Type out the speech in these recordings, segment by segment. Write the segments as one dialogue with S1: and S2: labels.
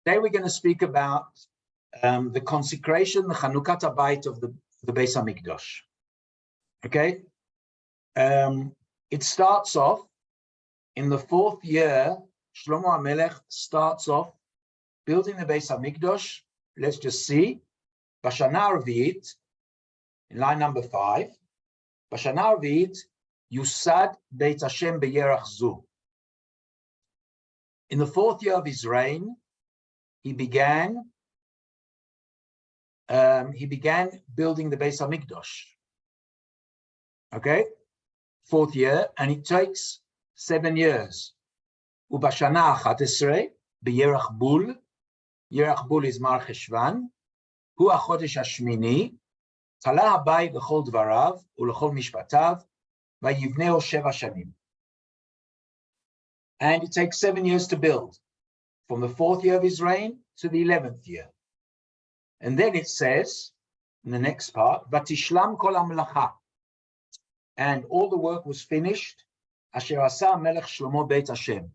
S1: Today we're going to speak about the consecration, the Chanukat Beit of the Beit Hamikdash. Okay, it starts off in the 4th year. Shlomo HaMelech starts off building the Beit Hamikdash. Let's just see. Bashana Arvit, in line number 5. Bashana Arvit, Yusad Beit Hashem beyerach zu. In the 4th year of his reign, he began building the Beit Hamikdash. Okay, 4th year, and it takes 7 years. Ubashana 11 beyerach bul. Yerach bul is Mar Cheshvan. Hu achodesh hashmini. Tala habayit l'chol dvarav u'l'chol mishpatav vayivneo 7 shanim. And it takes 7 years to build, from the 4th year of his reign to the 11th year. And then it says, in the next part, Vatishlam kol hamlacha, and all the work was finished, Asher asa melech Shlomo Beit Hashem.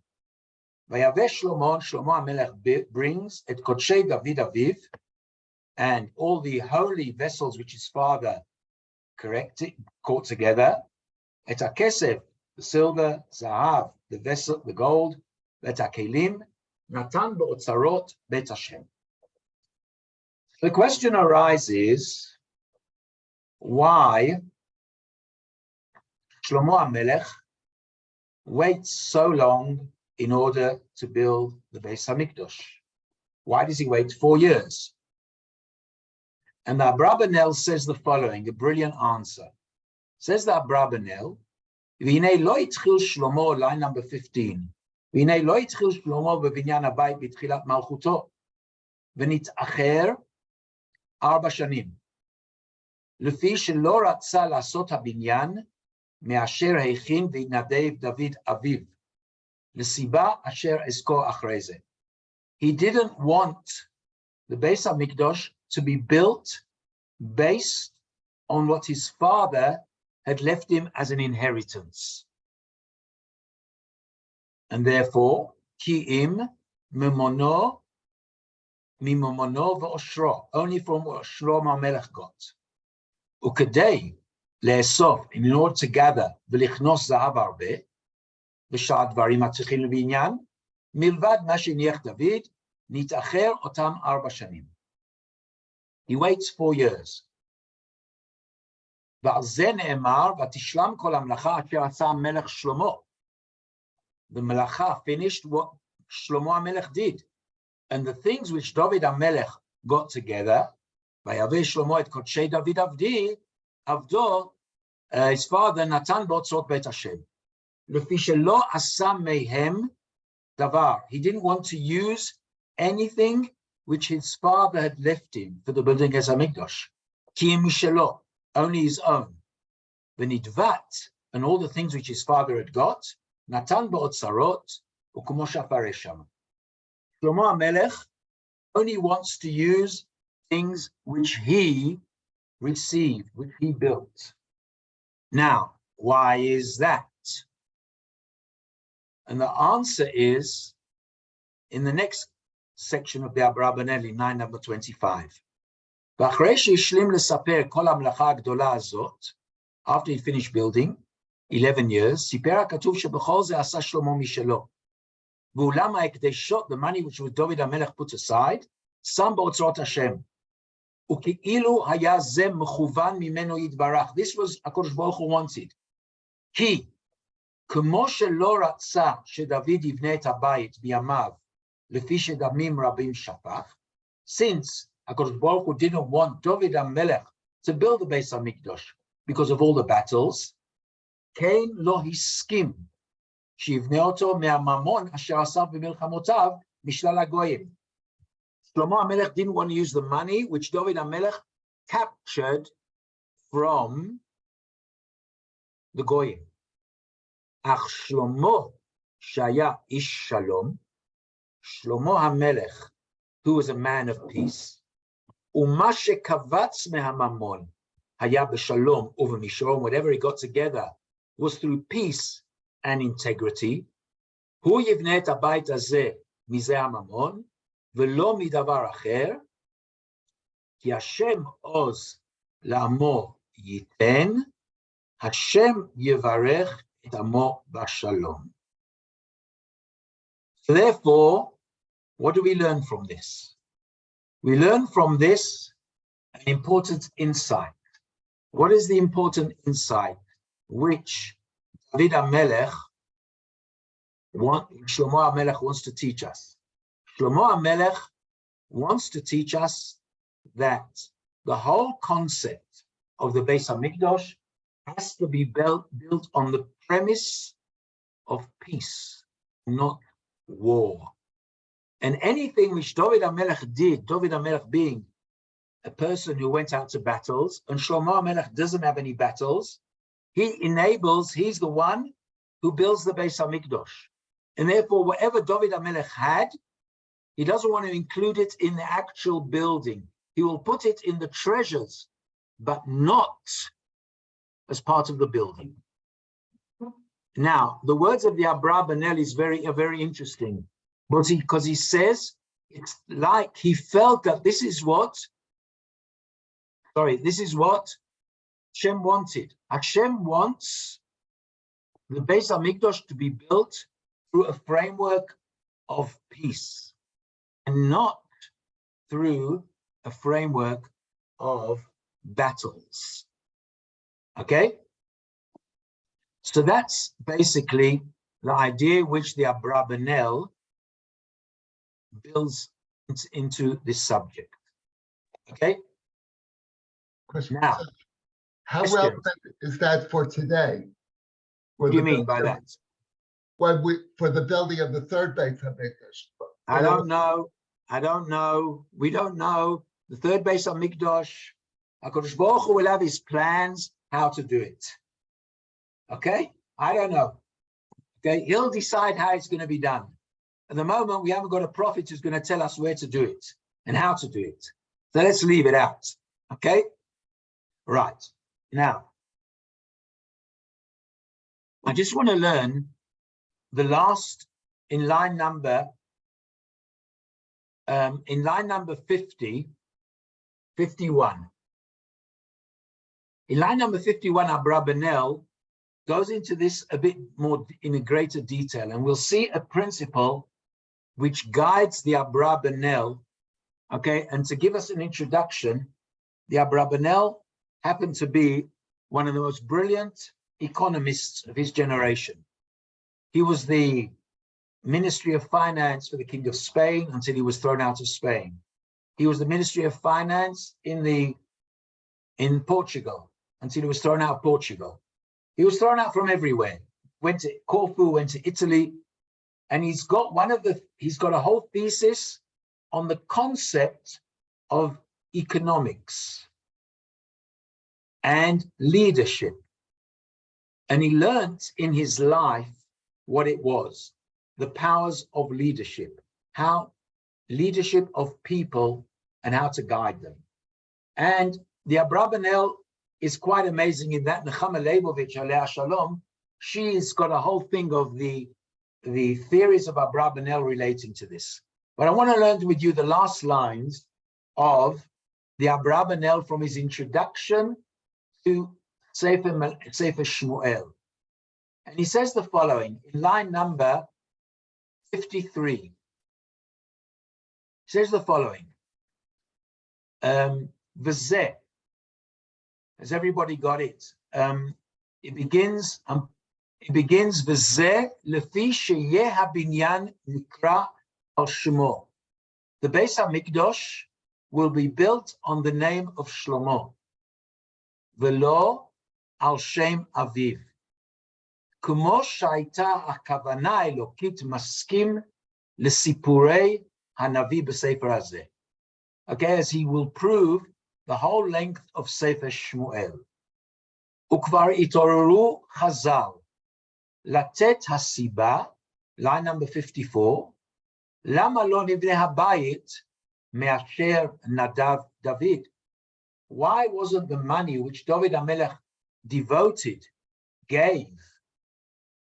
S1: Vayaveh Shlomo HaMelech brings et kodshei David aviv, and all the holy vessels which his father caught together, et hakesef, the silver, zahav, the vessel, the gold, et hakelim, natan be'otzarot Beit Hashem. The question arises, why Shlomo HaMelech waits so long in order to build the Beit Hamikdash? Why does he wait 4 years? And the Abrabanel says the following, a brilliant answer. Says the Abrabanel, V'hinei lo itchil Shlomo, line number 15. V'hinei lo itchil Shlomo b'binyan habayit b'tchilat malchuto, v'nit'acher 4 shanim. Lefi shelo ratza la'asot habinyan me'asher heichin v'yitnadev David aviv. L'siba asher esko achrei ze. He didn't want the Beit Hamikdash to be built based on what his father had left him as an inheritance. And therefore, ki'im mimono v'oshro, only from what Shlomo HaMelech got. Ukedei le'esof, in order to gather, v'lichnos zahav arbe, v'sha'at dvarim hatzichim le'binyan, milvad ma sheniach David, nit'acher otam 4 shanim. He waits 4 years. ועל זה נאמר, ותשלם כל המלאכה אשר עשה המלך שלמה. The melacha finished what Shlomo HaMelech did. And the things which David HaMelech got together, ויבא שלמה את קודשי דוד עבדו, his father נתן באוצרות בית השם. לפי שלא עשה מהם דבר. He didn't want to use anything which his father had left him for the building of Hamikdash. כי אם משלו, only his own. V'nidvat, and all the things which his father had got, natan ba'otzarot, u'kumo shafar shama. Shlomo HaMelech only wants to use things which he received, which he built. Now, why is that? And the answer is in the next section of the Abrabanel, line number 25. ואחרי שהשלים לספר כל המלאכה הגדולה הזאת, after he finished building, 11 years, סיפר הכתוב שבכל זה עשה שלמה משלו. ואולם ההקדשות, the money which David HaMelech put aside, שם באוצרות השם. וכאילו היה זה מכוון ממנו יתברך. This was הקדוש ברוך הוא wanted. כי כמו שלא רצה שדוד יבנה את הבית בימיו, לפי שדמים רבים שפך, since HaKadosh Baruch Hu didn't want David HaMelech to build the Beit Hamikdash because of all the battles, Cain lo hiskim שיבנה אותו מהממון אשר אסף במלחמותיו משלל הגויים. Shlomo HaMelech didn't want to use the money which David HaMelech captured from the goyim. אך שלמה שהיה איש שלום, Shlomo HaMelech, who was a man of peace, ומה שקבץ מהממון היה בשלום ובמשרום, whatever he got together was through peace and integrity. הוא יבנה את הבית הזה מזה הממון, ולא מדבר אחר, כי השם עוז לעמו ייתן, השם יברך את עמו בשלום. Therefore, what do we learn from this? We learn from this an important insight. What is the important insight which David HaMelech Shlomo HaMelech wants to teach us? Shlomo HaMelech wants to teach us that the whole concept of the Beit Hamikdash has to be built on the premise of peace, not war. And anything which David HaMelech did, David HaMelech being a person who went out to battles, and Shlomo HaMelech doesn't have any battles, he's the one who builds the Beit HaMikdash. And therefore, whatever David HaMelech had, he doesn't want to include it in the actual building. He will put it in the treasures, but not as part of the building. Now, the words of the Abrabanel is very interesting, because he says it's like he felt that this is what Hashem wanted. Hashem wants the Beit HaMikdash to be built through a framework of peace, and not through a framework of battles. Okay? So that's basically the idea which the Abrabanel builds into this subject. Okay?
S2: Question.
S1: Now,
S2: how relevant is that for today?
S1: What do you mean by that?
S2: For the building of the third Beit HaMikdash.
S1: I don't know. We don't know. The third Beit HaMikdash, HaKadosh Baruch Hu will have his plans how to do it. Okay? I don't know. Okay? He'll decide how it's going to be done. At the moment, we haven't got a prophet who's going to tell us where to do it and how to do it. So let's leave it out. Okay? Right. Now, I just want to learn the last in line number 50, 51. In line number 51, Abrabanel goes into this a bit more in a greater detail, and we'll see a principle which guides the Abrabanel. Okay, and to give us an introduction, the Abrabanel happened to be one of the most brilliant economists of his generation. He was the Ministry of Finance for the King of Spain until he was thrown out of Spain. He was the Ministry of Finance in Portugal until he was thrown out of Portugal. He was thrown out from everywhere. Went to Corfu, went to Italy, and he's got a whole thesis on the concept of economics and leadership. And he learned in his life what it was, the powers of leadership, how leadership of people and how to guide them. And the Abrabanel is quite amazing in that Nechemya Leibovich, Alei Shalom, she's got a whole thing of the theories of Abrabanel relating to this. But I want to learn with you the last lines of the Abrabanel from his introduction to Sefer Shmuel. And he says the following, in line number 53. He says the following, V'zeh, has everybody got it? It begins, V'zeh lefi sheyeh habinyan nikra al Shemo. The Beit HaMikdash will be built on the name of Shlomo. V'lo al Shem Aviv. כמו שהייתה הכוונה האלוקית מסכים לסיפורי הנביא בספר הזה. Okay, as he will prove the whole length of Sefer Shmuel. וכבר התעוררו חז"ל לתת הסיבה, line number 54, למה לא נבנה הבית מאשר נדב דוד? Why wasn't the money which David HaMelech gave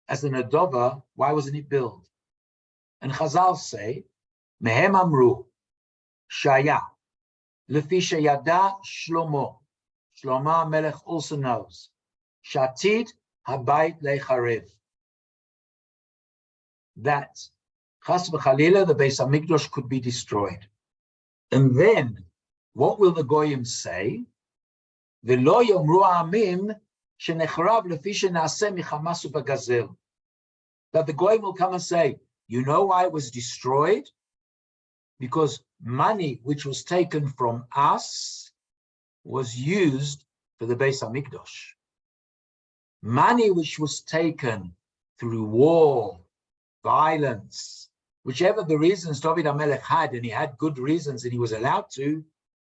S1: as an adova, why wasn't it built? And Chazal say, Mehem Amru, Shaya, Lefi Sheyada Shlomo. Shlomo Melech also knows, Shatid Habayit Lecharev. That Chas v'Chalila, the Beis Hamikdash could be destroyed. And then, what will the Goyim say? V'lo yomru ha'amim shenechrav lefi shenaseh michamas u'bagazel. That the Goyim will come and say, you know why it was destroyed? Because money which was taken from us was used for the Beis Hamikdash. Money which was taken through war, violence, whichever the reasons David HaMelech had, and he had good reasons and he was allowed to,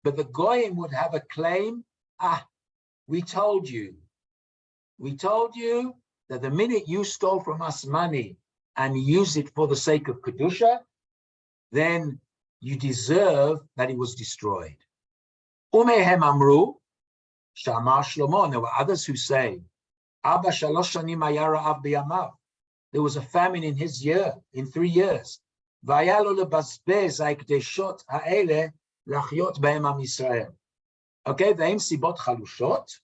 S1: but the Goyim would have a claim, we told you that the minute you stole from us money and use it for the sake of Kedusha, then you deserve that it was destroyed. Umehem Amru, Shamar Shlomo, and there were others who say, Abba Shalosh Shanim Haya Ra'av B'yamav. There was a famine in his year, in 3 years. Vaya lo lebazbez ha'ekdeshot ha'ele lachyot b'hem am Yisrael. Okay, v'hem sibot chalushot,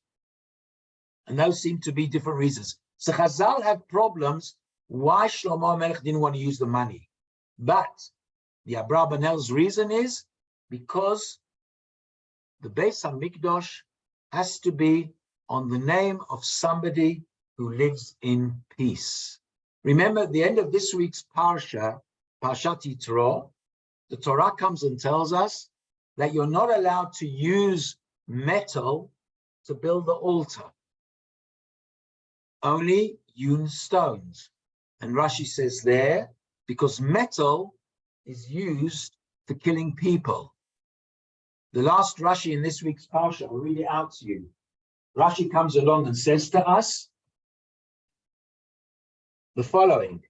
S1: and those seem to be different reasons. So Chazal have problems why Shlomo Melech didn't want to use the money. But the Abrabanel's reason is because the Beis HaMikdash has to be on the name of somebody who lives in peace. Remember, at the end of this week's Parsha, Parshat Yitro, the Torah comes and tells us that you're not allowed to use metal to build the altar. Only hewn stones. And Rashi says there, because metal is used for killing people. The last Rashi in this week's Parsha, I'll read it out to you. Rashi comes along and says to us the following.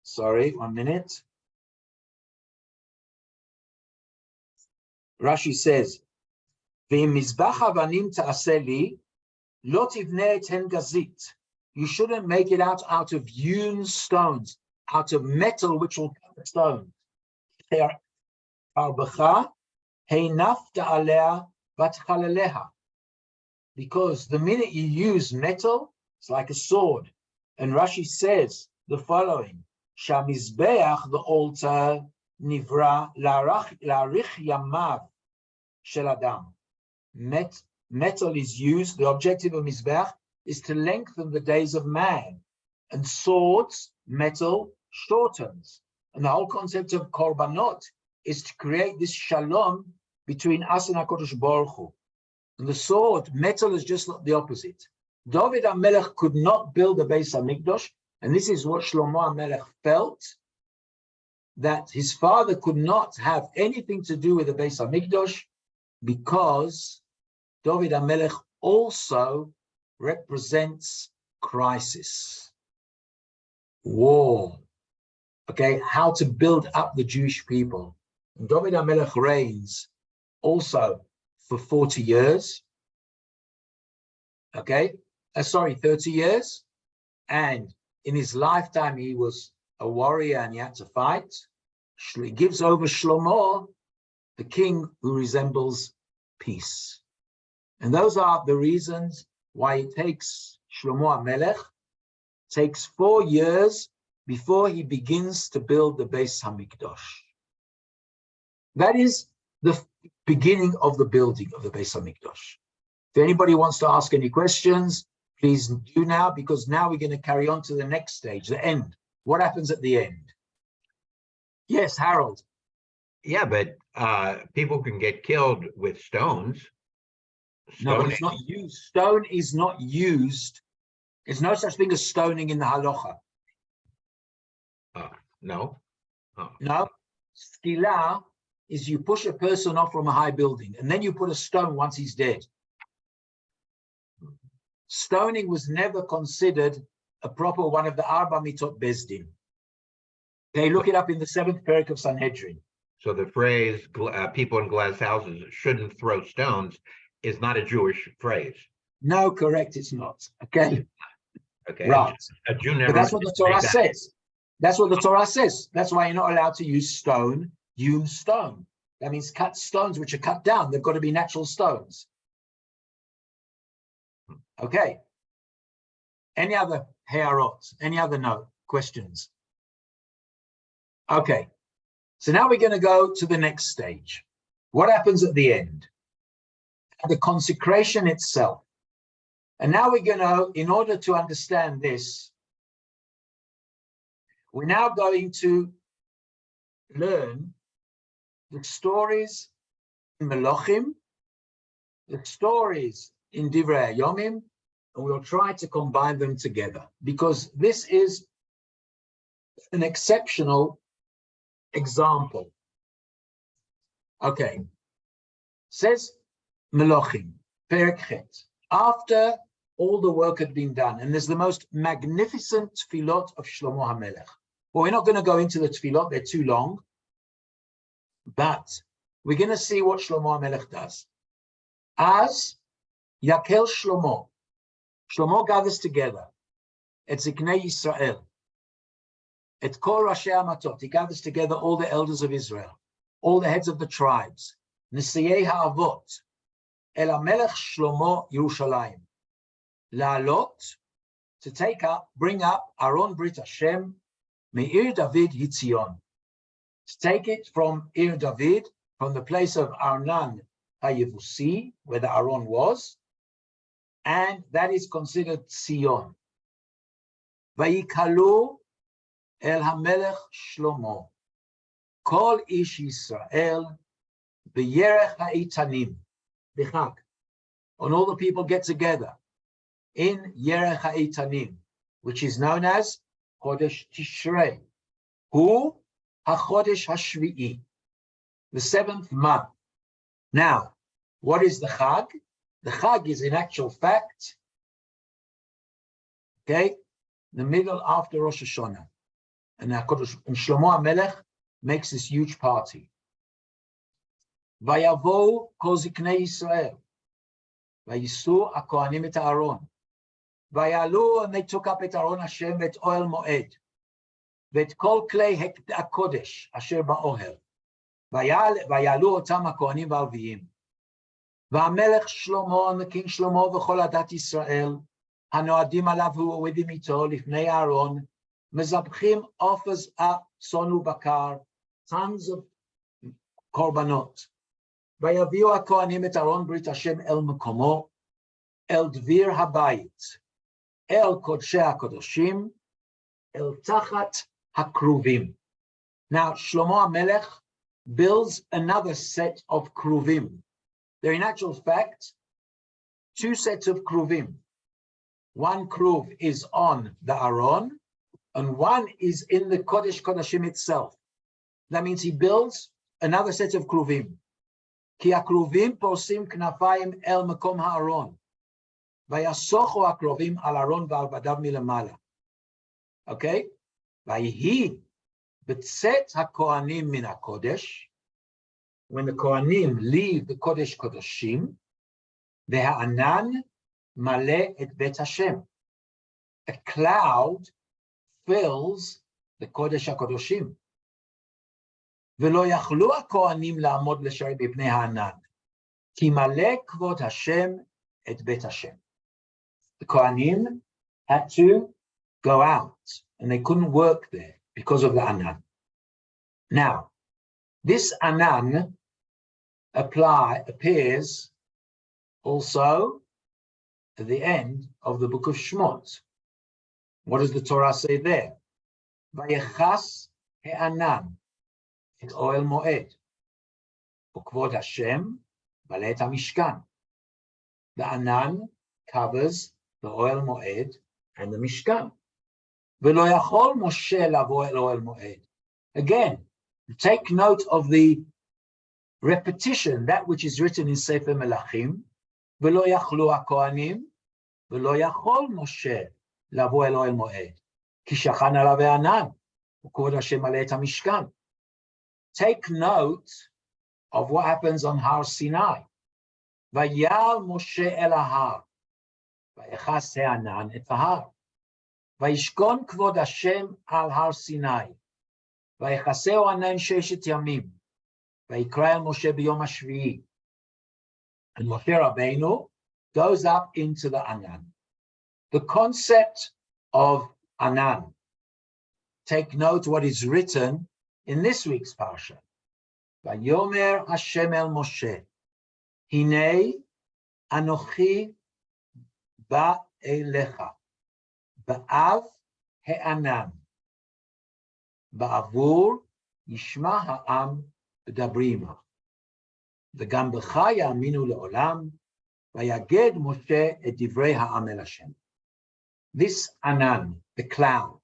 S1: Sorry, 1 minute. Rashi says, "V'mizbach avanim ta'aseh li, lo tivneh et hen gazit." You shouldn't make it out of hewn stones, out of metal which will cut the stone. Because the minute you use metal, it's like a sword. And Rashi says the following: Shamizbeach, the altar, nivra la'arich yamav shel adam. Metal is used. The objective of mizbeach is to lengthen the days of man, and swords, metal, shortens. And the whole concept of korbanot is to create this shalom between us and HaKadosh Baruch Hu. And the sword, metal, is just the opposite. David HaMelech could not build a Beis HaMikdash, and this is what Shlomo HaMelech felt, that his father could not have anything to do with the Beis HaMikdash because David HaMelech also represents crisis, war, okay, how to build up the Jewish people. And David HaMelech reigns also for 40 years, okay, 30 years, and in his lifetime he was a warrior and he had to fight. He gives over Shlomo, the king who resembles peace. And those are the reasons why it takes Shlomo HaMelech, takes 4 years before he begins to build the Beis HaMikdash. That is the beginning of the building of the Beis HaMikdash. If anybody wants to ask any questions, please do now, because now we're going to carry on to the next stage, the end. What happens at the end? Yes, Harold.
S3: Yeah, but people can get killed with stones.
S1: No, but it's not used. Stone is not used. There's no such thing as stoning in the halacha.
S3: No.
S1: No. Skila is you push a person off from a high building, and then you put a stone once he's dead. Stoning was never considered a proper one of the Arba Mitot Bezdin. Okay, look it up in the 7th parak of Sanhedrin.
S3: So the phrase people in glass houses shouldn't throw stones is not a Jewish phrase.
S1: No, correct, it's not. Okay.
S3: Okay.
S1: Right.
S3: A Jew never.
S1: But that's what the Torah says. That's what the Torah says. That's why you're not allowed to use stone, hewn stone. That means cut stones which are cut down. They've got to be natural stones. Okay. Any other ha'arot? Any other questions? Okay. So now we're going to go to the next stage. What happens at the end? The consecration itself. And now we're going to, in order to understand this, we're now going to learn the stories in Melochim, the stories in Divrei Hayomim, and we'll try to combine them together because this is an exceptional example. Okay, says Melochim, Perek Chet, after all the work had been done, and there's the most magnificent tefillot of Shlomo HaMelech. Well, we're not going to go into the tefillot, they're too long, but we're going to see what Shlomo HaMelech does. As Yakel Shlomo, Shlomo gathers together, et Ziknei Yisrael, et Kol Rashi Amatot, he gathers together all the elders of Israel, all the heads of the tribes, Nesiyei Ha'avot, El HaMelech Shlomo Yerushalayim, La'alot, to take up, bring up Aron Brit Hashem, Me'ir David Hitzion, to take it from Ir David, from the place of Arnan HaYevusi, where the Aron was, and that is considered Sion. Vayikalu El HaMelech Shlomo, Kol Ish Yisrael, B'yerech HaItanim, B'chag, and all the people get together in Yerech HaItanim, which is known as Chodesh Tishrei, Hu HaChodesh HaShvi'i, the 7th month. Now, what is the Chag? The Chag is in actual fact, okay, the middle after Rosh Hashanah. And Shlomo HaMelech makes this huge party. Vayavo kol ziknei Yisrael, vayisu hakohanim et Aaron, vayalu, and they took up et Aaron Hashem vet oel moed, vet kol klei hakodesh asher ba'ohel, vayalu otam hakohanim v'alviyim. והמלך שלמה, the king שלמה וכל עדת ישראל, הנועדים עליו הוא עובדים איתו לפני אהרון, מזבחים offers up צאן ובקר, tons of קורבנות. ויביאו הכהנים את ארון ברית השם אל מקומו, אל דביר הבית, אל קודשי הקודשים, אל תחת הכרובים. Now, Shlomo HaMelech builds another set of kruvim. They're in actual fact 2 sets of kruvim. One kruv is on the Aron, and one is in the Kodesh Kodashim itself. That means he builds another set of kruvim. Ki hakruvim posim knafayim el makom ha'aron, vayasochu hakruvim al Aron v'al badav milamala. Okay? Vayihi b'tzet hakohanim min hakodesh. When the Kohanim leave the Kodesh Kodashim, the Ha'anan male et Bet Hashem. A cloud fills the Kodesh HaKodashim. V'lo yachlu HaKohanim la'amod l'sharei b'pnei Ha'anan, ki male kvod Hashem et Bet Hashem. The Kohanim had to go out, and they couldn't work there because of the Anan. Now, this Anan appears also at the end of the book of Shmot. What does the Torah say there? Vayechas he'anan et oel moed, ukvod Hashem balet hamishkan. The Anan covers the oel moed and the Mishkan. V'lo yachol Moshe lavo el oel moed. Again, take note of the repetition, that which is written in Sefer Melachim, v'lo yachlu hakohanim, v'lo yachol Moshe lavo el oel moed, ki shachan alav ha'anan, ukvod Hashem alei et hamishkan. Take note of what happens on Har Sinai. Vayal Moshe el ha'ar, vayechas ha'anan et ha'ar, וישכון כבוד השם על הר סיני, ויחסהו ענן 6 ימים, ויקרא אל משה ביום השביעי. And Moshe Rabbeinu goes up into the Anan. The concept of Anan. Take note what is written in this week's parsha. Vayomer Hashem el Moshe, Hinei Anochi ba elecha, ba'av he'anan, ba'avur yishma ha'am b'dabrima, v'gam b'cha ya'aminu le'olam, v'yaged Moshe et divrei ha'am el Hashem. This Anan, the cloud.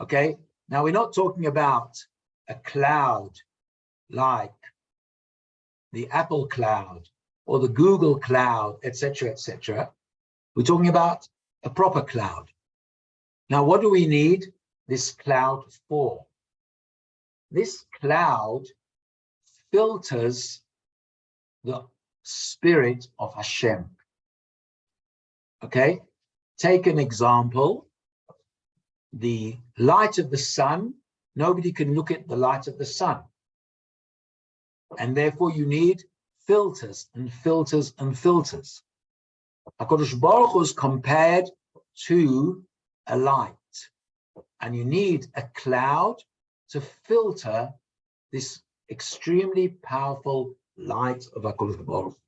S1: Okay, now we're not talking about a cloud like the Apple cloud or the Google cloud, etc., etc. We're talking about a proper cloud. Now, what do we need this cloud for? This cloud filters the spirit of Hashem. Okay, take an example. The light of the sun, nobody can look at the light of the sun. And therefore you need filters and filters and filters. HaKadosh Baruch Hu is compared to a light. And you need a cloud to filter this extremely powerful light of HaKadosh Baruch Hu.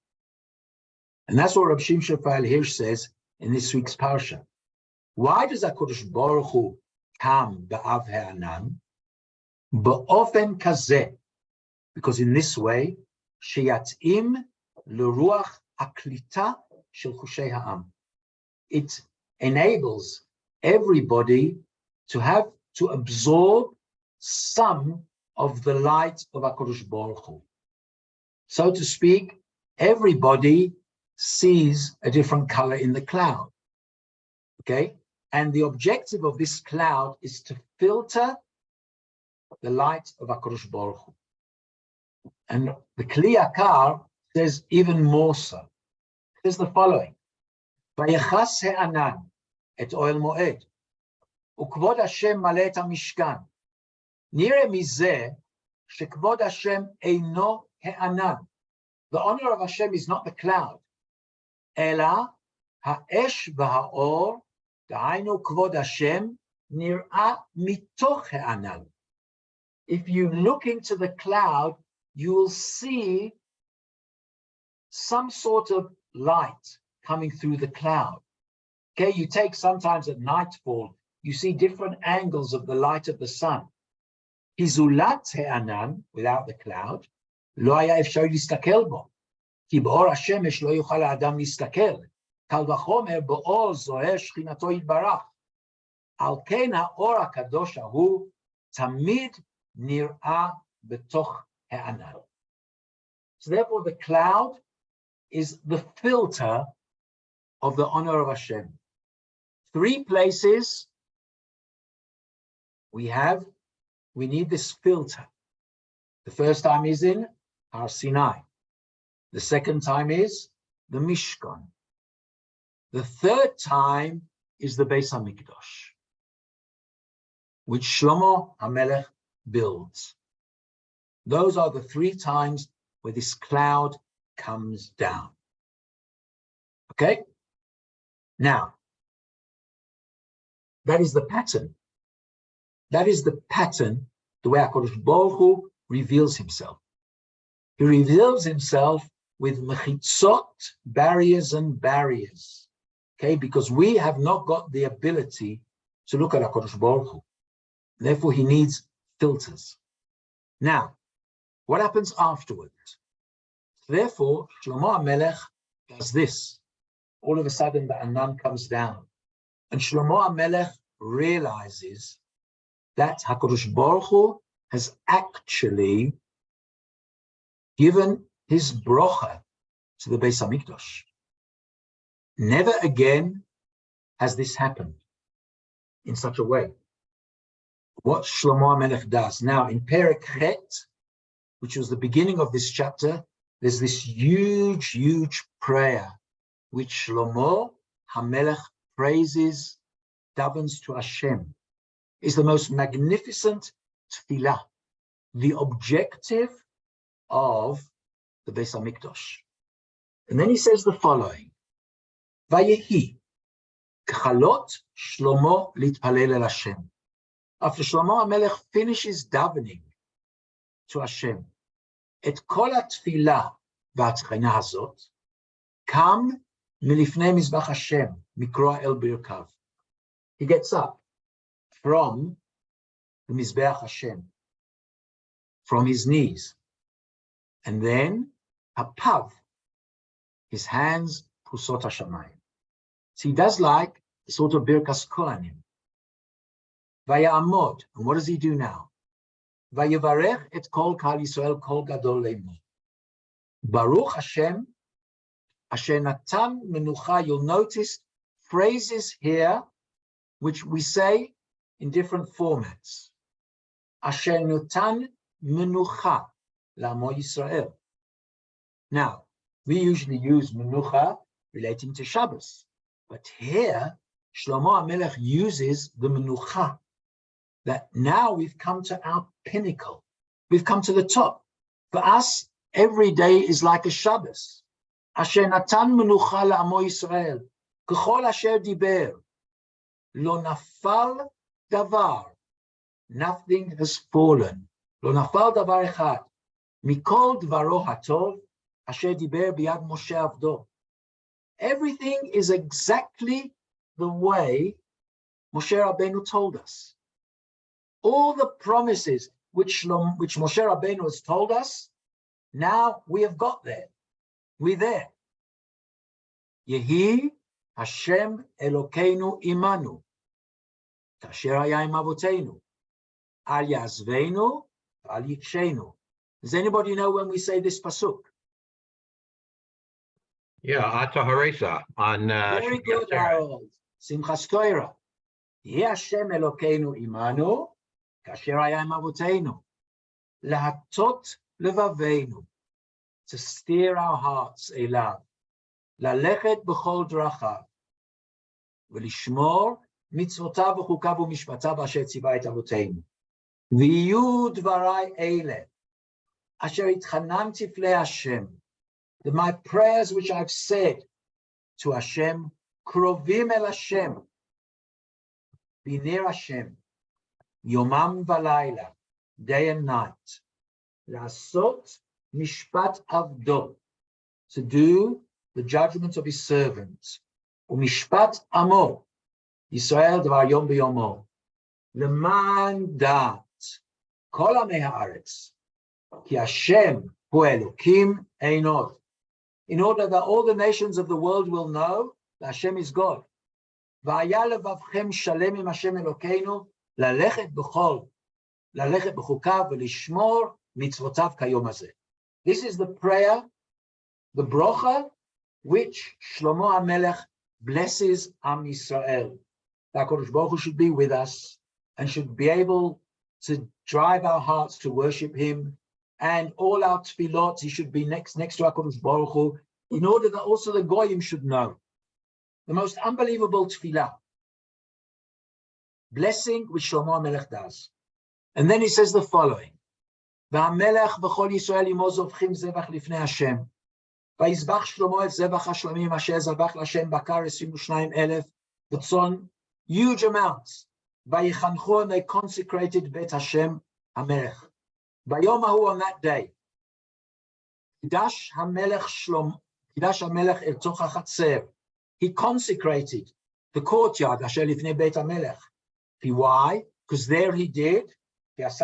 S1: And that's what Rabbi Shimshon Raphael Hirsch says in this week's parsha. Why does HaKadosh Baruch Hu come ba'av ha'anan? Ba'ofen kazeh. Because in this way, sheyat'im l'ruach haklita shel chushei ha'am. It enables everybody to absorb some of the light of HaKadosh Baruch Hu. So to speak, everybody sees a different color in the cloud. Okay? And the objective of this cloud is to filter the light of HaKadosh Baruch Hu. And the Kli Yakar says even more so. It says the following. Vayachas he'anan et oel moed, ukvod Hashem maleh et hamishkan. Nire mizeh shekvod Hashem eino he'anan. The honor of Hashem is not the cloud. Ela ha'esh v'ha'or, da'ainu kvod Hashem nir'a mitoch he'anan. If you look into the cloud, you will see some sort of light coming through the cloud. Okay, you take sometimes at nightfall, you see different angles of the light of the sun. Hizulat he'anan, without the cloud, lo haya efshar listakel bo. Ki b'or hashemesh lo yuchal ha'adam listakel. Kal v'chomer b'or zoher shchinato yitbarach. Al ken ha'or hakadosh hahu tamid nir'a b'toch he'anan. So therefore the cloud is the filter of the honor of Hashem. 3 places we need this filter. The first time is in Har Sinai. The second time is the Mishkan. The third time is the Beit Hamikdash, which Shlomo HaMelech builds. Those are the 3 times where this cloud comes down. Okay? Now, that is the pattern. That is the pattern, the way HaKadosh Baruch Hu reveals himself. He reveals himself with mechitzot, barriers and barriers. Okay? Because we have not got the ability to look at HaKadosh Baruch Hu. Therefore, he needs filters. Now, what happens afterwards? Therefore, Shlomo HaMelech does this. All of a sudden, the Anan comes down. And Shlomo HaMelech realizes that HaKadosh Baruch Hu has actually given his brocha to the Beit Hamikdash. Never again has this happened in such a way. What Shlomo HaMelech does. Now, in Perek Chet, which was the beginning of this chapter, there's this huge, huge prayer which Shlomo HaMelech praises davens to Hashem is the most magnificent tefillah, the objective of the Beit Hamikdash. And then he says the following, Vayehi, kchalot Shlomo litpalel el Hashem. After Shlomo HaMelech finishes davening to Hashem, et kol התפילה והתחינה הזאת, קם מלפני מזבח Hashem, mikroa el birkav. He gets up from the Mizbeach Hashem, from his knees, and then hapav, his hands pusot hashamayim. So he does like a sort of birkas kohanim. Vayamod, and what does he do now? Vayevarech et kol kal Yisrael kol gadol leimo. Baruch Hashem, Asher natan menucha. You'll notice phrases here which we say in different formats. Asher natan menucha la'amo Yisrael. Now, we usually use menucha relating to Shabbos, but here Shlomo HaMelech uses the menucha, that now we've come to our pinnacle. We've come to the top. For us, every day is like a Shabbos. Asher natan menucha la'amo Yisrael, k'chol asher diber, lo nafal davar, nothing has fallen. Lo nafal davar echad, mikol dvaro hatov, asher diber biyad Moshe avdo. Everything is exactly the way Moshe Rabbeinu told us. All the promises which Moshe Rabbeinu has told us, now we have got there. We're there. Yehi Hashem Elokeinu imanu, kasher haya im avoteinu, al yazveinu, al yikshenu. Does anybody know when we say this pasuk?
S3: Yeah, Ata Haresa on
S1: Very good, Harold. Simchas Torah. Yehi Hashem Elokeinu imanu, kasher haya im avoteinu, lahatot levaveinu, to steer our hearts elav, lalechet b'chol drachav, v'lishmor mitzvotav v'chukav u'mishpatav asher tziva et avoteinu, v'yu dvarai eile, asher itchananti fnei Hashem, that my prayers which I've said to Hashem, krovim el Hashem, be near Hashem, yomam v'layla, day and night, la'asot mishpat avdo, to do the judgment of his servants. Umishpat amo, Yisrael dvar yom b'yomo, leman dat, kol amei haaretz, ki Hashem hu Elokim einod, in order that all the nations of the world will know that Hashem is God. V'haya levavchem shalem im Hashem Elokeinu, lalechet b'chol, lalechet b'chukav, v'lishmor mitzvotav kayom hazeh. This is the prayer, the brocha, which Shlomo HaMelech blesses Am Yisrael. That HaKadosh Baruch Hu should be with us and should be able to drive our hearts to worship Him, and all our tefillot, He should be next to HaKadosh Baruch Hu, in order that also the Goyim should know. The most unbelievable tefillah, blessing which Shlomo HaMelech does. And then he says the following, והמלך וכל ישראל עמו זובחים זבח לפני השם. ויזבח שלמה את זבח השלמים אשר זבח להשם בקר 22,000 בצאן, huge amounts. ויחנכו, and they consecrated בית השם המלך. ביום ההוא, on that day, קידש המלך אל תוך החצר. He consecrated the courtyard אשר לפני בית המלך. Why? Because there he did. He used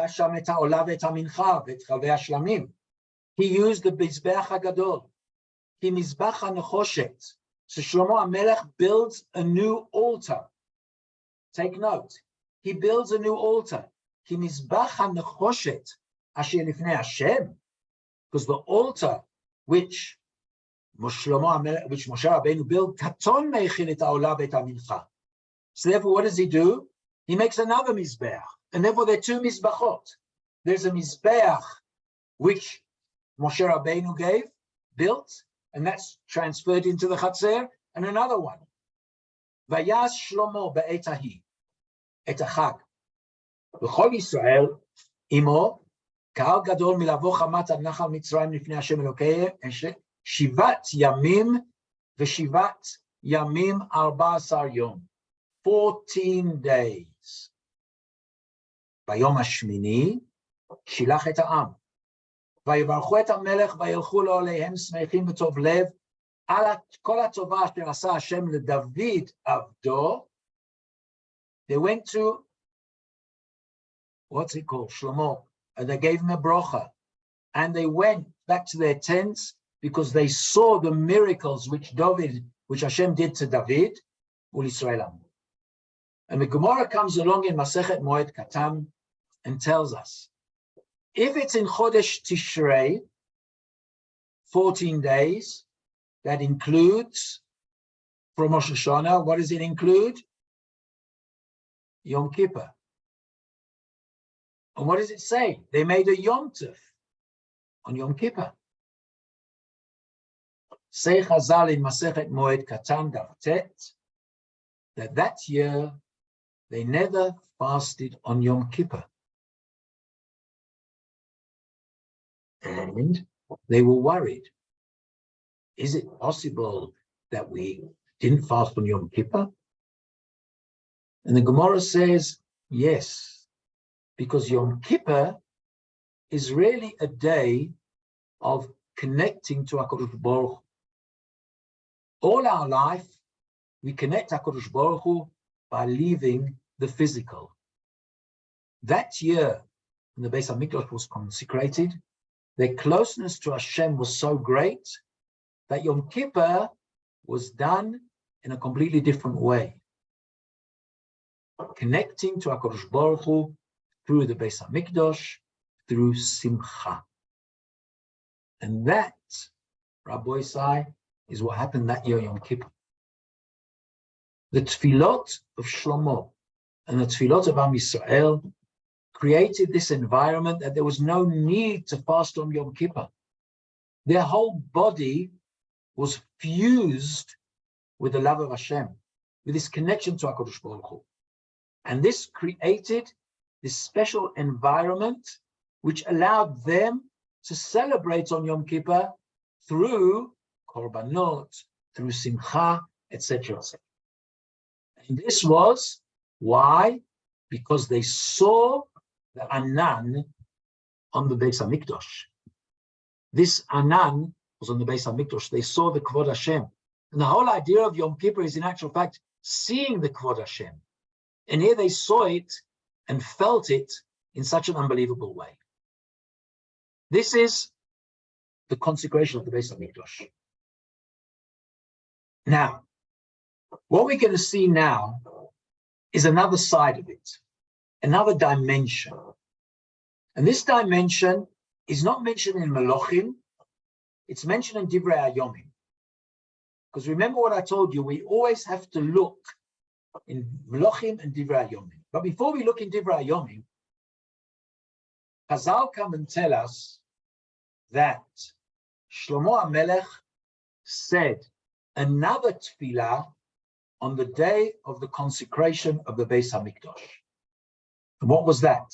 S1: the Mizbeach HaGadol. He Mizbach HaNechoshet. So Shlomo HaMelech builds a new altar. Take note. He builds a new altar. He Mizbach HaNechoshet Asher Lifnei Hashem. Because the altar which Moshe Rabbeinu built, Katon Meichil et Ha'olah Beit HaMincha. So therefore, what does he do? He makes another Mizbeach. And therefore, there are two Mizbachot. There's a Mizbeach which Moshe Rabbeinu built, and that's transferred into the Chatzer, and another one. ויעש שלמה בעת ההיא את החג וכל ישראל עמו קהל גדול מלבוא חמת עד נחל מצרים לפני השם אלוקיהם 7 ימים ושבעת ימים 14 יום 14 days. ביום השמיני שילח את העם ויברכו את המלך וילכו לו עליהם שמחים בטוב לב על כל הטובה אשר עשה השם לדוד עבדו. They went to, what's it called, Shlomo, and they gave him a brocha. And they went back to their tents because they saw the miracles which Hashem did to David, Ul Yisrael. And the Gemara comes along in Masechet Moed Katan and tells us, if it's in Chodesh Tishrei, 14 days, that includes, from Rosh Hashanah, what does it include? Yom Kippur. And what does it say? They made a Yom Tov on Yom Kippur. Say Chazal in Masechet Moed Katan Daf Tet that year they never fasted on Yom Kippur. And they were worried. Is it possible that we didn't fast on Yom Kippur? And the Gemara says, yes, because Yom Kippur is really a day of connecting to HaKadosh Baruch Hu. All our life, we connect HaKadosh Baruch Hu by leaving the physical. That year, when the Beit Hamikdash was consecrated, their closeness to Hashem was so great that Yom Kippur was done in a completely different way. Connecting to HaKadosh Baruch Hu through the Beit Hamikdash, through Simcha. And that, Rabbi Isai, is what happened that year, Yom Kippur. The Tfilot of Shlomo and the Tfilot of Am Yisrael created this environment that there was no need to fast on Yom Kippur. Their whole body was fused with the love of Hashem, with this connection to HaKadosh Baruch Hu. And this created this special environment which allowed them to celebrate on Yom Kippur through korbanot, through simcha, etc. And this was why? Because they saw the Anan on the Beit Hamikdash. This Anan was on the Beit Hamikdash. They saw the Kvod Hashem. And the whole idea of Yom Kippur is in actual fact seeing the Kvod Hashem. And here they saw it and felt it in such an unbelievable way. This is the consecration of the Beit Hamikdash. Now, what we're going to see now is another side of it, another dimension. And this dimension is not mentioned in Melochim, it's mentioned in Divrei HaYomim. Because remember what I told you, we always have to look in Melochim and Divrei HaYomim. But before we look in Divrei HaYomim, Chazal come and tell us that Shlomo HaMelech said another tefillah on the day of the consecration of the Beit Hamikdash. And what was that?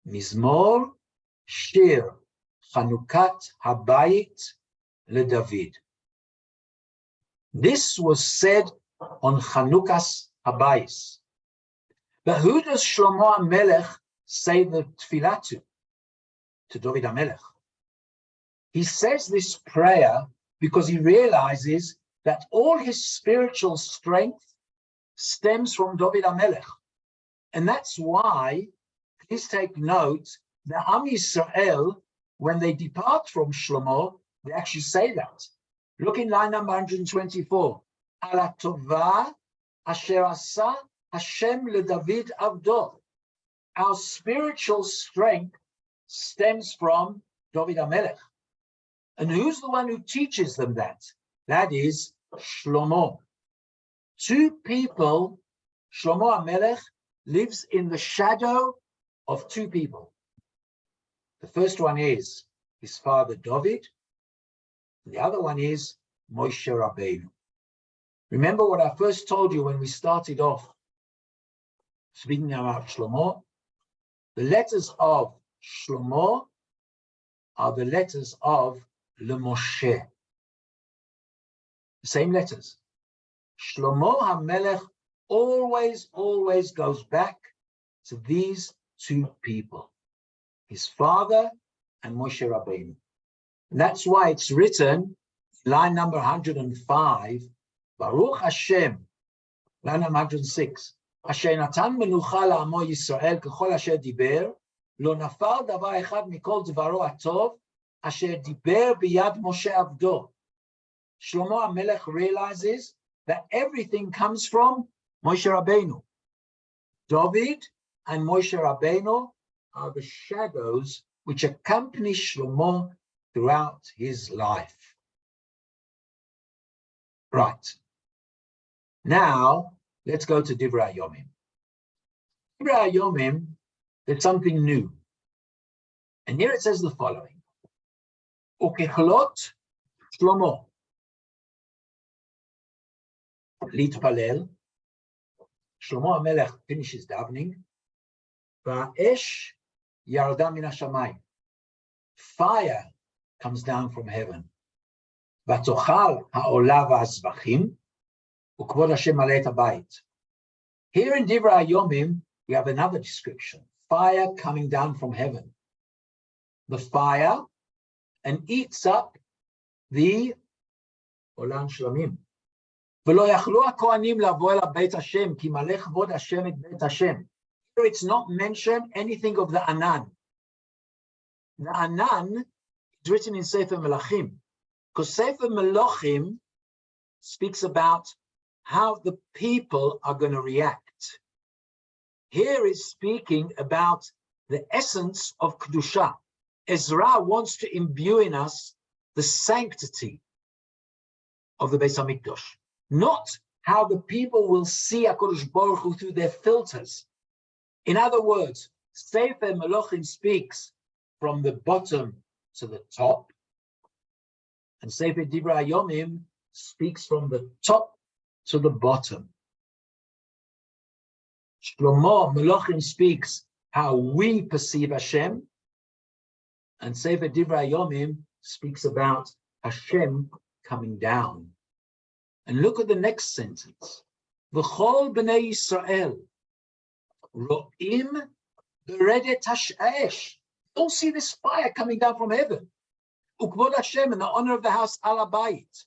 S1: Mizmor Shir Chanukat Habayit LeDavid. This was said on Chanukas Habayis. But who does Shlomo HaMelech say the tefillah to? To David HaMelech. He says this prayer because he realizes that all his spiritual strength stems from David HaMelech. And that's why, please take note, the Am Yisrael, when they depart from Shlomo, they actually say that. Look in line number 124. Ala tova asher asa Hashem leDavid avdo. Our spiritual strength stems from David HaMelech. And who's the one who teaches them that? That is Shlomo. Two people, Shlomo HaMelech lives in the shadow of two people. The first one is his father David, and the other one is Moshe Rabbeinu. Remember what I first told you when we started off speaking about Shlomo? The letters of Shlomo are the letters of LeMoshe. The same letters. Shlomo HaMelech always goes back to these two people, his father and Moshe Rabbeinu. And that's why it's written, line number 105, Baruch Hashem, line number 106, Asher natan menucha la'amo Yisrael kechol asher diber, lo nafal davar echad mikol dvaro atov, asher diber biyad Moshe avdo. Shlomo HaMelech realizes that everything comes from Moshe Rabbeinu. David and Moshe Rabbeinu are the shadows which accompany Shlomo throughout his life. Right. Now, let's go to Divrei Yomim. Divrei Yomim, there's something new. And here it says the following. Ukechlot Shlomo. Litpalel. Shlomo HaMelech finishes davening. Va'esh yarda min hashamayim. Fire comes down from heaven. Vatochal ha'olah va'azvachim. Ukvod Hashem malei et habayit. Here in Divrei Yomim, we have another description. Fire coming down from heaven. The fire and eats up the olam shlamim. V'lo yachlu ha'kohanim lavo el Beit Hashem ki malei kvod Hashem et Beit Hashem. Here it's not mentioned anything of the Anan. The Anan is written in Sefer Melachim, because Sefer Melachim speaks about how the people are going to react. Here is speaking about the essence of Kedusha. Ezra wants to imbue in us the sanctity of the Beis Hamikdash, not how the people will see HaKadosh Baruch Hu through their filters. In other words, Sefer Melachim speaks from the bottom to the top, and Sefer Divrei Yomim speaks from the top to the bottom. Shlomo Melachim speaks how we perceive Hashem, and Sefer Divrei Yomim speaks about Hashem coming down. And look at the next sentence. V'chol b'nei Yisrael ro'im beredet ha'esh. Don't see this fire coming down from heaven. Ukvod Hashem, in the honor of the house, al Beit.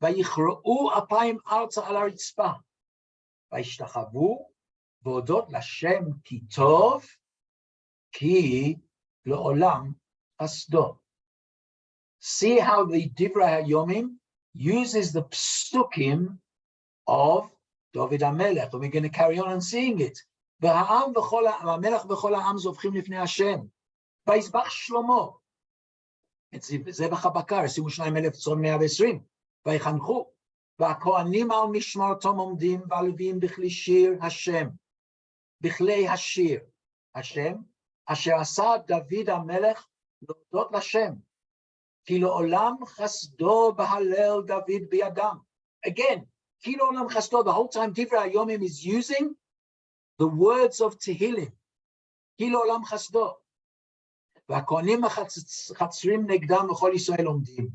S1: Vayichra'u apayim arza al haritzpah. Vayishtachavu v'odot l'Hashem ki tov ki le'olam hasdo. See how the Divrei HaYomim uses the psukim of David HaMelech, and we're going to carry on and seeing it. V'ha'am v'melech v'chol ha'am zovchim lifnei Hashem. Vayizbach Shlomo. It's Zebach HaBakar, 22,120. Vayichanchu. V'hakohanim al mishmartom omdim v'alevim b'chli shir Hashem. B'chlei hashir Hashem. Asher asa David HaMelech l'odot l'Hashem. Ki le'olam chasdo b'halel David b'yadam. Again, ki le'olam chasdo, the whole time Divrei HaYomim is using the words of Tehillim. Ki le'olam chasdo. והכהנים החצרים נגדם וכל ישראל עומדים.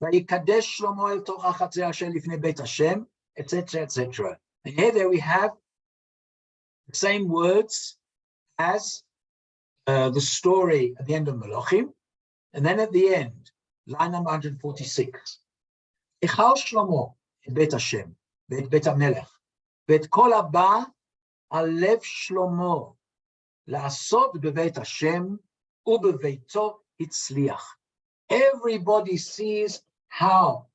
S1: ויקדש שלמה אל תוך החצר אשר לפני בית השם, etc., etc. And here there we have the same words as the story at the end of Melachim, and then at the end, line number 146. איכל שלמה את בית השם, ואת בית המלך, ואת כל הבא על לב שלמה, לעשות בבית השם, ubeveito hitzliach. Everybody sees how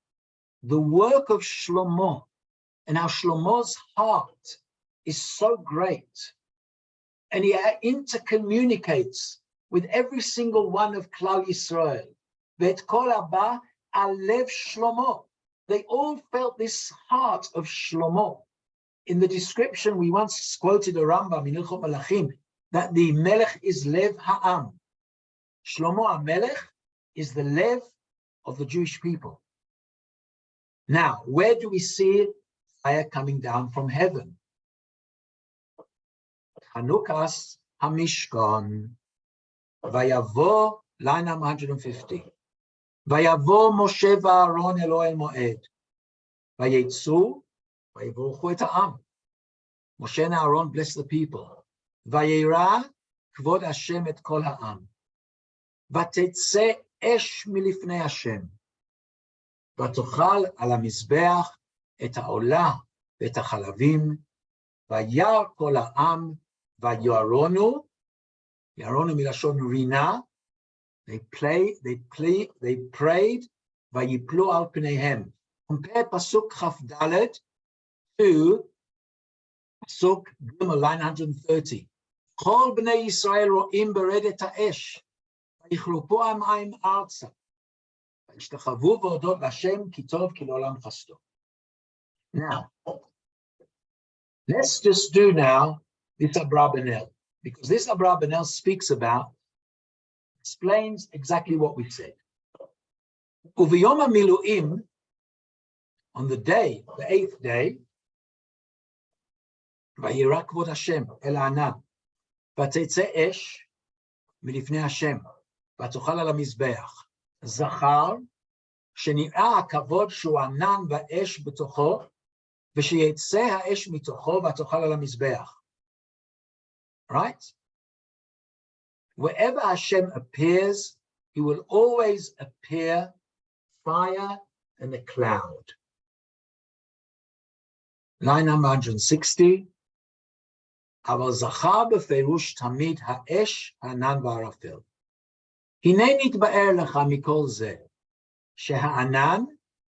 S1: the work of Shlomo and how Shlomo's heart is so great, and he intercommunicates with every single one of Klal Yisrael. Ve'et kol haba al lev Shlomo. They all felt this heart of Shlomo. In the description, we once quoted a Rambam in Hilchot Malachim that the Melech is lev ha'am. Shlomo HaMelech is the lev of the Jewish people. Now, where do we see fire coming down from heaven. Chanukas Hamishkan. Vayavo, line number 150. Vayavo Moshe v'Aaron el Ohel Moed. Vayetzu, vayivruchu et ha'am. Moshe and Aaron bless the people. Vayera kvod Hashem et kol ha'am. Vatetze esh milifnei Hashem. Vatochal al hamizbeach et ha'olah v'et ha'chalavim. Vayar kol ha'am vayoronu. Yaronu milashon rina. They prayed. Vayiplu al pneihem. Compare pasuk chaf dalet to pasuk gimel, line 130. Kol bnei Yisrael ro'im beredet ha'esh. Vayichlupu ha'mayim arza. Vayishtachavu v'odot l'Hashem ki tov ki l'olam chasto. Now, let's just do now this Abrabanel, because this Abrabanel explains exactly what we said. Uviyom hamiluim, on the day, the 8th day, Vayira kvod Hashem el ha'anan, vatetze esh milifnei Hashem, vatochal al hamizbeach. Zachar שנראה הכבוד שהוא ענן באש בתוכו, ושיצא האש מתוכו ותאכל על המזבח. Right? Wherever Hashem appears, he will always appear fire and a cloud. Line number 160. אבל זכר בפירוש תמיד האש, הענן והערפל. הנה נתבאר לך מכל זה, שהענן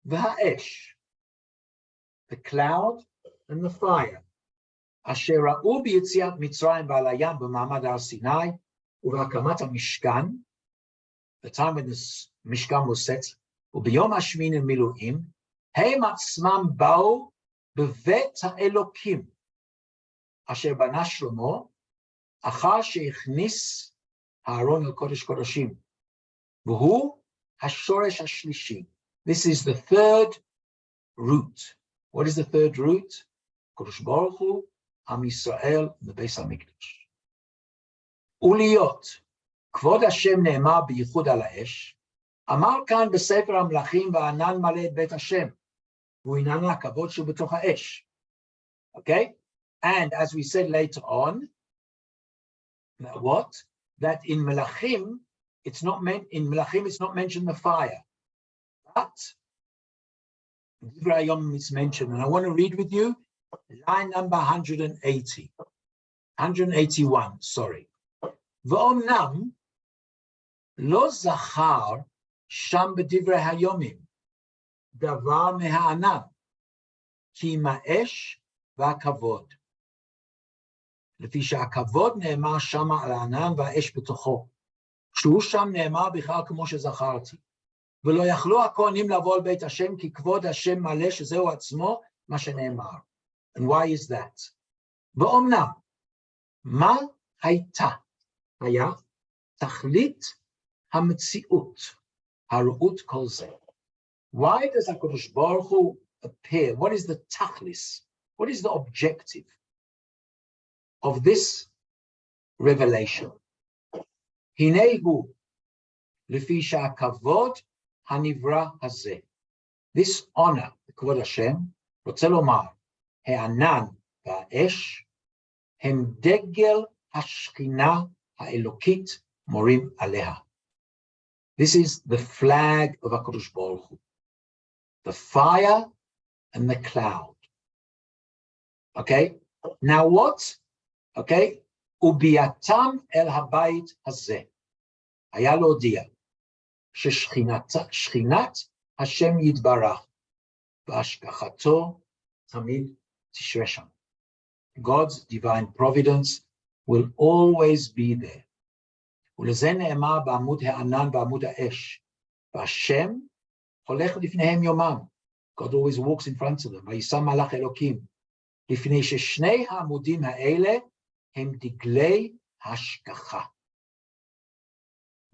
S1: והאש, the cloud and the fire, אשר ראו ביציאת מצרים ועל הים במעמד הר סיני, ובהקמת המשכן, the time when the משכן was set, וביום השמיני מילואים, הם עצמם באו בבית האלוקים, אשר בנה שלמה, אחר שהכניס הארון אל קודש קודשים, והוא השורש השלישי. This is the third root. What is the third root? קודש ברוך הוא, עם ישראל בבית המקדש. ולהיות, כבוד השם נאמר בייחוד על האש, אמר כאן בספר המלכים והענן מלא את בית השם, והוא ענן הכבוד שהוא בתוך האש. Okay? And as we said later on, what? That in Melachim, it's not mentioned the fire. But Divrei Hayom is mentioned, and I want to read with you line number 181, sorry. ואומנם לא זכר שם בדברי היומים דבר מהענן, כי עם האש והכבוד. לפי שהכבוד נאמר שם על הענן והאש בתוכו, שהוא שם נאמר בכלל כמו שזכרתי. ולא יכלו הכהנים לבוא על בית השם, כי כבוד השם מלא שזהו עצמו מה שנאמר. And why is that? ואומנם, מה היה תכלית המציאות, הראות כל זה? Why does הקדוש ברוך הוא appear? What is the tachlis? What is the objective of this revelation? הנה הוא, לפי שהכבוד הנברא הזה. This honor, כבוד השם, רוצה לומר, הענן והאש, הם דגל השכינה האלוקית מורים עליה. This is the flag of הקדוש ברוך הוא. The fire and the cloud. Okay? Now what? Okay? וביאתם אל הבית הזה. היה להודיע ששכינת השם יתברך והשגחתו תמיד תשרה שם. God's divine providence will always be there. ולזה נאמר בעמוד הענן ועמוד האש, והשם הולך לפניהם יומם. God always walks in front of them. וישם מלאך אלוקים, לפני ששני העמודים האלה הם דגלי השגחה.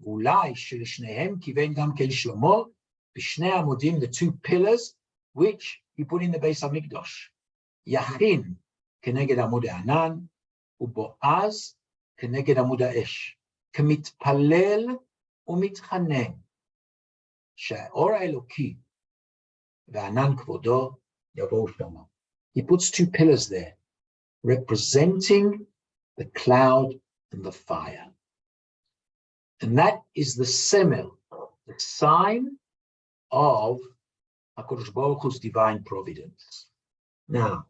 S1: ואולי שלשניהם כיוון גם כן שלמה, בשני העמודים, the two pillars, which he put in the Beit Hamikdash. יכין כנגד עמוד הענן, ובועז כנגד עמוד האש, כמתפלל ומתחנן, שהאור האלוקי וענן כבודו יבואו שמה. He puts two pillars there, representing the cloud and the fire. And that is the semel, the sign of HaKadosh Baruch Hu's divine providence. Now,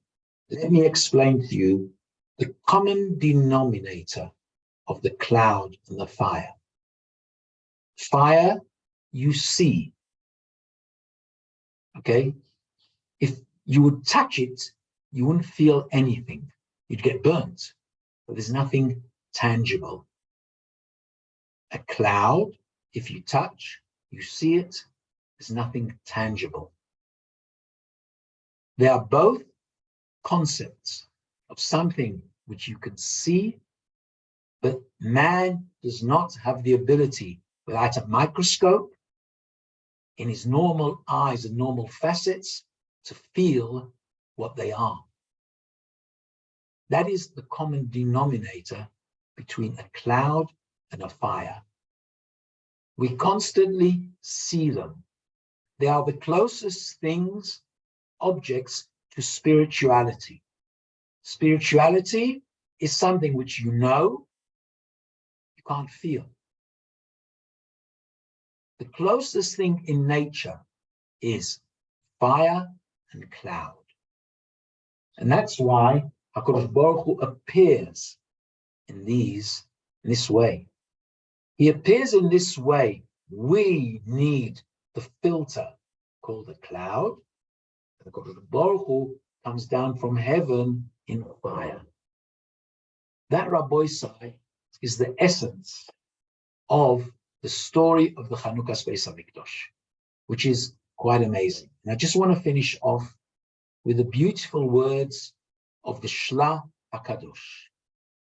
S1: let me explain to you the common denominator of the cloud and the fire. Fire, you see. Okay? If you would touch it, you wouldn't feel anything. You'd get burnt, but there's nothing tangible. A cloud, if you touch, you see it, there's nothing tangible. They are both concepts of something which you can see, but man does not have the ability, without a microscope, in his normal eyes and normal facets, to feel what they are. That is the common denominator between a cloud and a fire. We constantly see them. They are the closest things, objects, to spirituality. Spirituality is something which you know, you can't feel. The closest thing in nature is fire and cloud. And that's why HaKadosh Baruch Hu appears in this way. He appears in this way. We need the filter called the cloud. And HaKadosh Baruch Hu comes down from heaven in fire. That, Rabbi Sai, is the essence of the story of the Chanukas Beit Hamikdash, which is quite amazing. And I just want to finish off with the beautiful words of the Shla HaKadosh.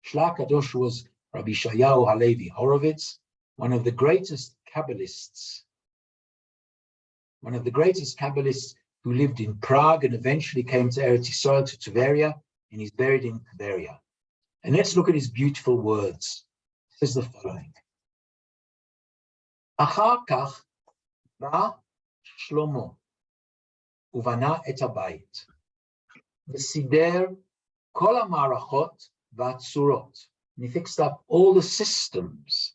S1: Shla HaKadosh was Rabbi Shayahu Halevi Horovitz, one of the greatest Kabbalists who lived in Prague and eventually came to Eretz Yisrael, to Tveria, and he's buried in Tveria. And let's look at his beautiful words. It says the following. Achar kach ba Shlomo uvana et habayit v'sider kol ha'marachot v'atzurot. And he fixed up all the systems.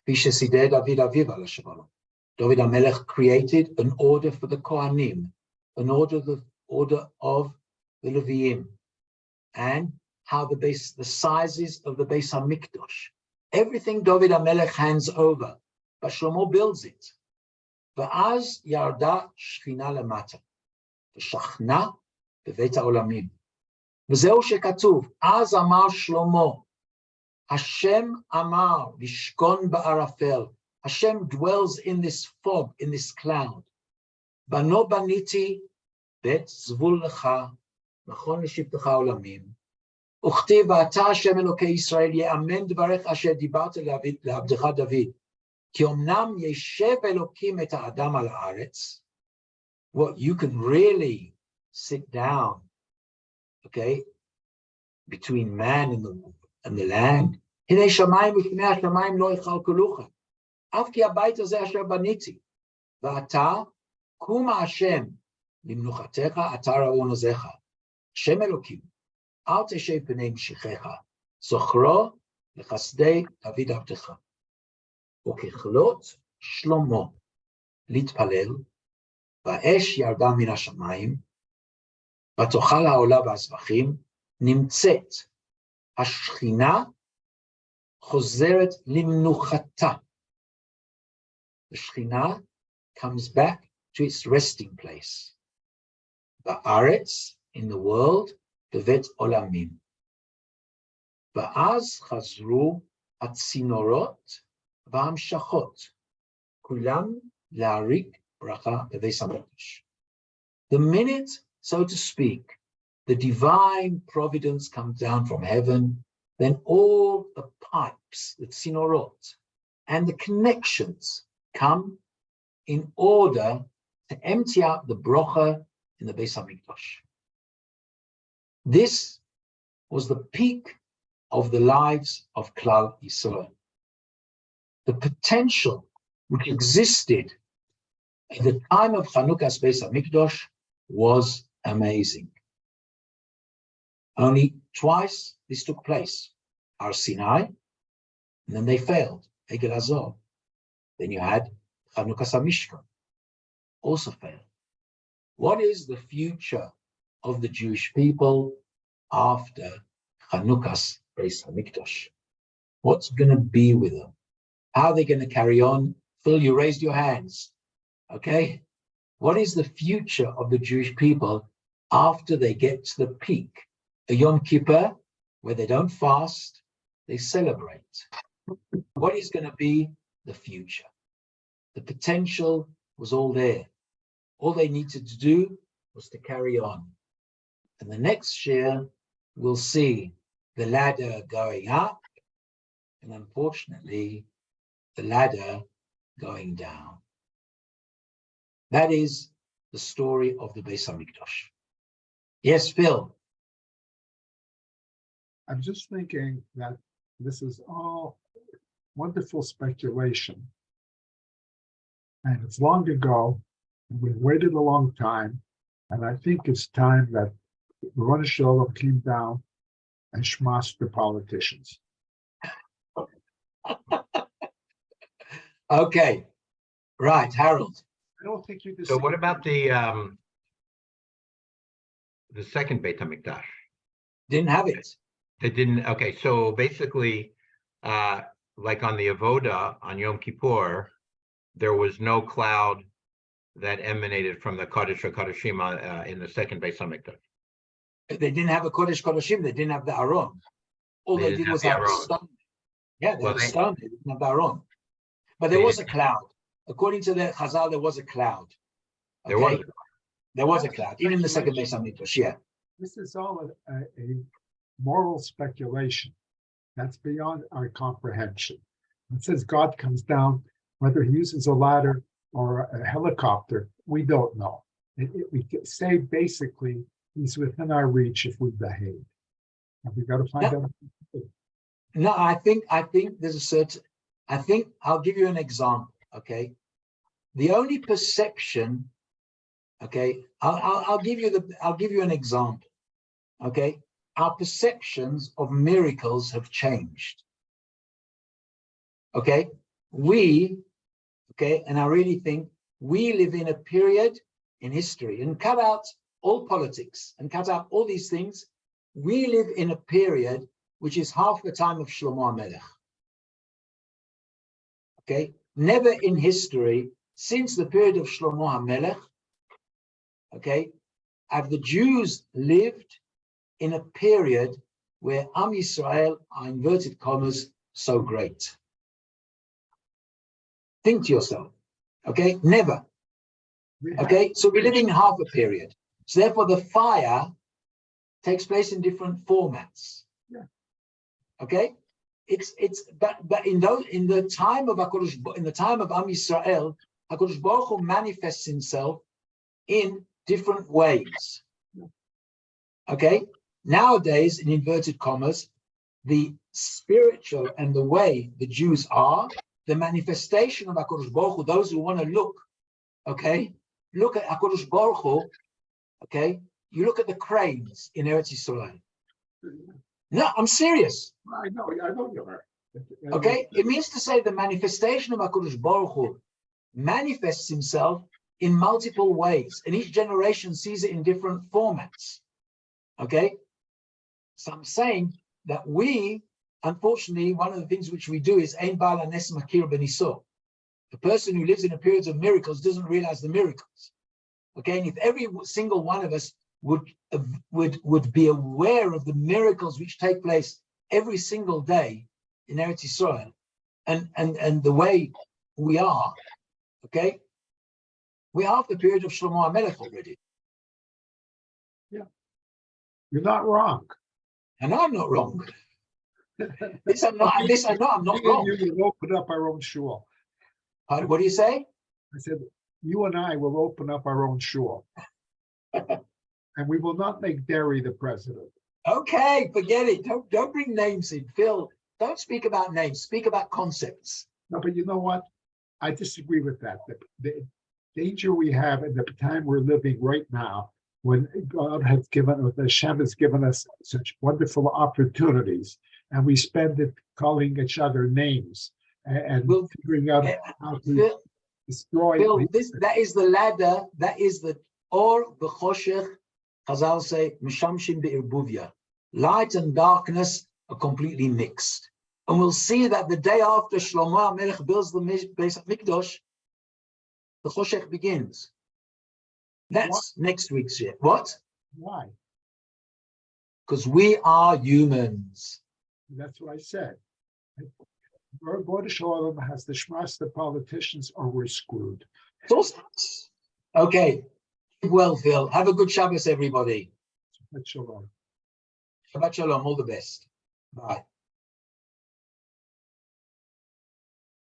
S1: K'pi shesider David aviv alav shalom. David HaMelech created an order for the Kohanim, an order of the Leviim, and how the sizes of the Beis Hamikdash. Everything David HaMelech hands over, but Shlomo builds it. Va'az yarda shchina lemata, v'shachna bebeit ha'olamim. V'zeu shekatuv, az amar Shlomo, Hashem amar vishkon ba'arafel. Hashem dwells in this fog, in this cloud. Bano baniti bet zvul lecha, nachon l'shivtecha olamim. Uchtiv v'ata Hashem Elokei Yisrael ye'amen dvarech asher dibarte le'abdecha David. Ki omnam yeshev Elokim et ha'adam al haaretz. What you can really sit down, okay, between man and the land. Hinei shamayim v'fnei hashamayim lo yichalkelucha. אף כי הבית הזה אשר בניתי, ואתה, קומה השם, למנוחתך, אתה ראו עוזיך. השם אלוקים, אל תשב פני משיחך, זוכרו לחסדי דוד עבדך. וככלות שלמה להתפלל, והאש ירדה מן השמיים, ותאכל העולה והזבחים, נמצאת השכינה חוזרת למנוחתה. The Shekhinah comes back to its resting place. The Aretz, in the world, Bevet Olamim. Va'az chazru hatzinorot v'hamshachot, kulam la'arik bracha bebeis hamikdash. The minute, so to speak, the divine providence comes down from heaven, then all the pipes, the tzinorot, and the connections come in order to empty out the brocha in the Beis Hamikdash. This was the peak of the lives of Klal Yisrael. The potential which existed at the time of Chanukas Beit Hamikdash was amazing. Only twice this took place. Har Sinai, and then they failed. Egel Azor. Then you had Chanukas HaMishkan, also failed. What is the future of the Jewish people after Chanukas Beit Hamikdash? What's going to be with them? How are they going to carry on? Phil, you raised your hands. Okay? What is the future of the Jewish people after they get to the peak? A Yom Kippur, where they don't fast, they celebrate. What is going to be the future? The potential was all there. All they needed to do was to carry on. And the next year, we'll see the ladder going up, and unfortunately, the ladder going down. That is the story of the Beit Hamikdash. Yes, Phil.
S4: I'm just thinking that this is all wonderful speculation. And it's long ago, and we waited a long time, and I think it's time that the Rosh Hashanah came down and schmossed the politicians.
S1: Okay, right, Harold.
S4: I don't think you
S3: So
S4: disagree.
S3: what about the second Beit HaMikdash?
S1: Didn't have it.
S3: They didn't, okay, so basically, like on the Avoda on Yom Kippur, there was no cloud that emanated from the Kodesh HaKodeshim in the second Beit HaMikdash.
S1: They didn't have a Kodesh Kodeshim. They didn't have the Aron. All they did was have a stone. Yeah, they had a stone. They didn't have the Aron. But there was a cloud. According to the Chazal, there was a cloud. Okay? There was a cloud, even in the second Beit HaMikdash, yeah.
S4: This is all a moral speculation that's beyond our comprehension. It says God comes down, whether he uses a ladder or a helicopter, we don't know. We can say basically he's within our reach if we behave. And we've got to find out.
S1: No, I think there's a certain. I think I'll give you an example. Okay, the only perception. Okay, I'll give you an example. Okay, our perceptions of miracles have changed. Okay, and I really think we live in a period in history, and cut out all politics and cut out all these things. We live in a period which is half the time of Shlomo HaMelech. Okay, never in history since the period of Shlomo HaMelech, okay, have the Jews lived in a period where Am Yisrael are, inverted commas, so great. Think to yourself, okay, never. Okay, so we're living half a period. So therefore the fire takes place in different formats.
S4: Yeah.
S1: Okay, but in the time of HaKadosh, in the time of Am Yisrael, HaKadosh Baruch Hu manifests himself in different ways. Okay, nowadays, in inverted commas, the spiritual and the way the Jews are, the manifestation of HaKadosh Baruch Hu, those who want to look, okay, look at HaKadosh Baruch Hu, okay, you look at the cranes in Eretz Yisrael. No, I'm serious.
S4: I know you are.
S1: Okay, it means to say the manifestation of HaKadosh Baruch Hu manifests himself in multiple ways, and each generation sees it in different formats. Okay, so I'm saying that we, unfortunately, one of the things which we do is Ein Baal Hanes Makir B'Niso. The person who lives in a period of miracles doesn't realize the miracles. Okay, and if every single one of us would be aware of the miracles which take place every single day in Eretz Yisrael, and the way we are, okay, we're half the period of Shlomo HaMelech already.
S4: Yeah, you're not wrong.
S1: And I'm not wrong. This I know I'm not wrong.
S4: You will open up our own shul.
S1: What do you say?
S4: I said, you and I will open up our own shul. And we will not make Derry the president.
S1: Okay, forget it. Don't bring names in. Phil, don't speak about names. Speak about concepts.
S4: No, but you know what? I disagree with that. The danger we have in the time we're living right now, when God has given, Hashem has given us such wonderful opportunities, and we spend it calling each other names and figuring out how to destroy.
S1: Phil, that is the ladder. That is the or the choshech. Chazal say mishamshim be'irbuvya. Light and darkness are completely mixed. And we'll see that the day after Shlomo HaMelech builds the Beit Hamikdash, the choshech begins. That's next week's year. What?
S4: Why?
S1: Because we are humans.
S4: That's what I said. Border Shalom has the shmas the politicians, or we're screwed.
S1: Okay. Well, Phil, have a good Shabbos, everybody.
S4: Shabbat Shalom.
S1: Shabbat Shalom. All the best. Bye.